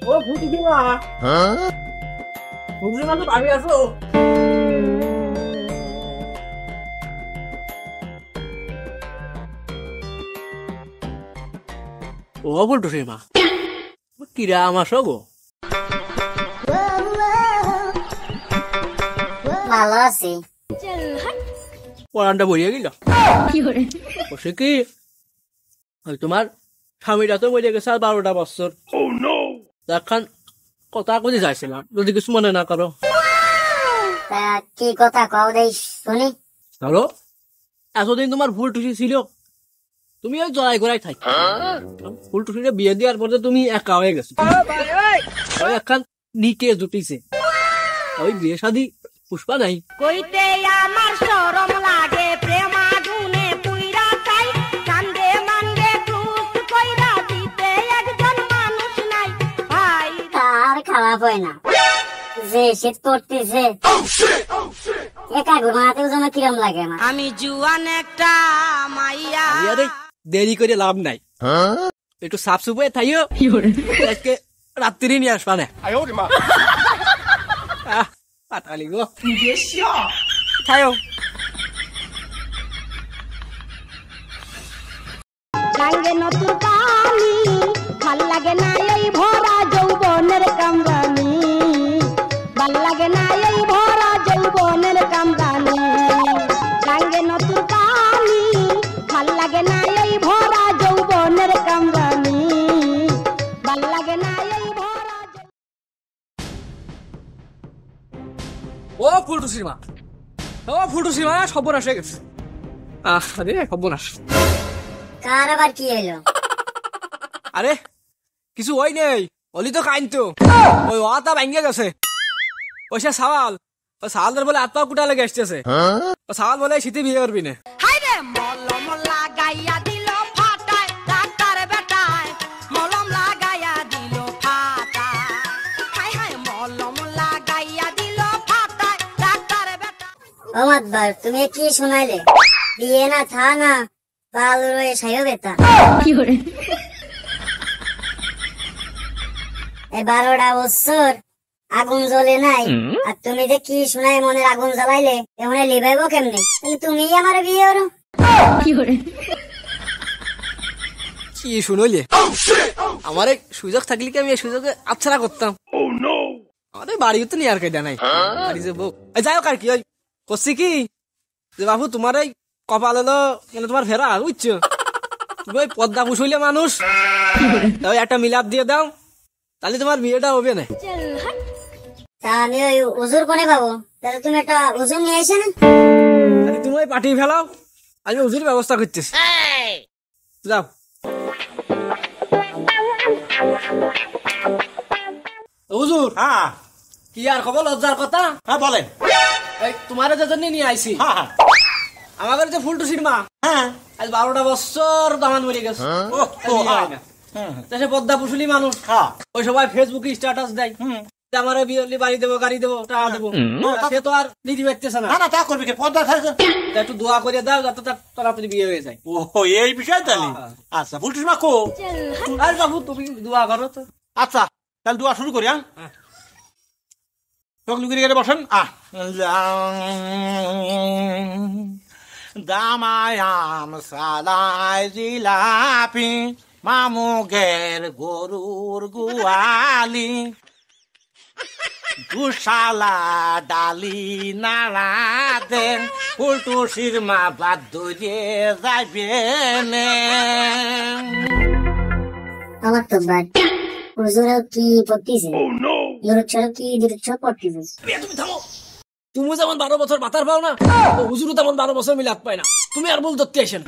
ও ফুটিমা ফুটিমা তো ভাবি আছো ও ফুটিমা কিরা আমার সগো ভালো আছি পড়ানটা বইয়া গেল বসে কি তোমার স্বামীরা তো বইয়া গেছে আর 12টা বছর দেখান কথা কোথায় যাইছিলাম যদি কিছু মনে না করো কি কথা কও দেই শুনি ধরো এতদিন তোমার ভুল টুসি ছিল তুমি ওই জড়াই করাই থাকি ভুল টুসিটা বিয়ে দেওয়ার পরে তুমি একা হয়ে গেছো ওই একখান নিকে জুটিছে ওই বিয়ে শাদী পুষ্পা নাই কইতে আমার শরম লাগে প্রেম আগুনে পুইরা চাই কান্দে মান্দে ক্রুশ কইরা দিতে একজন মানুষ নাই ভাই তার খারাপ হয় না যে শীত পড়তেছে একা ঘুমাতেও যেন কিরম লাগে আমার আমি জুয়ান একটা মাইয়া আরে দেরি করে লাভ নাই একটু সাফ সুফ হয়ে থাইও আজকে রাত্রি নিয়ে আসবা না পাতালি গো খাও সঙ্গে নতুন কানি ভাল লাগে না এই ভরা যৌবনের কামরানি ভাল লাগে না এই ভরা যৌবনের কামরানি সঙ্গে নতুন কানি ভাল লাগে না এই ভরা যৌবনের কামরানি ভাল লাগে না এই ভরা ও ফুলটুসির মা সর্বনাশ হয়ে গেছে আরে সর্বনাশ কার আবার কি হইলো আরে কিছু হয় নেই অলি তো কাইন তো ওই ওয়াটা ভাঙ্গে গেছে ওইসা সাওয়াল ওই সাওয়ালদের বলে আত্মা কুটা লেগে আসতেছে ও সাওয়াল বলে শীতে বিয়ে করবি না হাইরে মলম লাগাইয়া দিল ফাটায় ডাক্তার বেটায় মলম লাগাইয়া দিল ফাটায় হাই হাই মলম লাগাইয়া দিল ফাটায় ডাক্তার বেটায় ও মাতবার তুমি কি শোনাইলে বিয়ে না থা না ভালো রয়ে সাইও বেতা এই 12টা বছর আগুন জ্বলে নাই আর তুমি যে কি শোনাই মনের আগুন জ্বালাইলে এমন লিবাইবো কেমনে তাহলে তুমি আমার বিয়ে করো কি শুনলে আমার এই সুযোগ থাকলে কি আমি এই সুযোগে আচ্ছা করতাম আমাদের বাড়িও তো নিয়ে আর কেটে নাই বাড়ি যে বউ যাই হোক আর কি ওই করছি কি যে বাবু তোমার এই কপাল হলো মানে তোমার ফেরা বুঝছো তুমি ওই পদ্মা পুষইলে মানুষ ওই একটা মিলাপ দিয়ে দাও তাহলে তোমার বিয়েটা হবে না তা আমি ওই উজুর কোনে পাবো তাহলে তুমি একটা উজুর নিয়ে এসে না তাহলে তুমি ওই পাঠিয়ে ফেলাও আমি উজুর ব্যবস্থা করতেছি যাও হুজুর হ্যাঁ কি আর খবর লজ্জার কথা হ্যাঁ বলেন এই তোমার যে জন্য নিয়ে আইছি হ্যাঁ আমাদের যে ফুলটুসির মা হ্যাঁ আজ 12টা বছর দামান মরে গেছে দেশে পদ্মা পুষুলি মানুষ ওই সবাই ফেসবুকে স্ট্যাটাস দেয় আমার বিয়ে বাড়ি দেবো গাড়ি দেবো টাকা দেবো সে তো আর দিদি পারতেছে না না তা করবি কি পদ্মা থাকছে একটু দোয়া করে দাও যাতে তার তাড়াতাড়ি বিয়ে হয়ে যায় ও এই বিষয় তাহলে আচ্ছা ফুলটুস মা কো আর বাবু তুমি দোয়া করো তো আচ্ছা তাহলে দোয়া শুরু করি হ্যাঁ চোখ লুকিয়ে গেলে বসেন দামায়াম সালাই জিলাপি মামুগের গরুর গুয়ালি দুশালা ডালি নাড়া দেন ফুলটুসির মা বাদ ধরে যাইবে আমার তো বাদ হুজুরও কি পড়তেছে দূরচ্ছর কি দূরচ্ছর পড়তেছে তুমি থামো তুমি যেমন 12 বছর বাতার পাও না হুজুরও তেমন 12 বছর মিলাদ পায় না তুমি আর বল ধরতে আসেন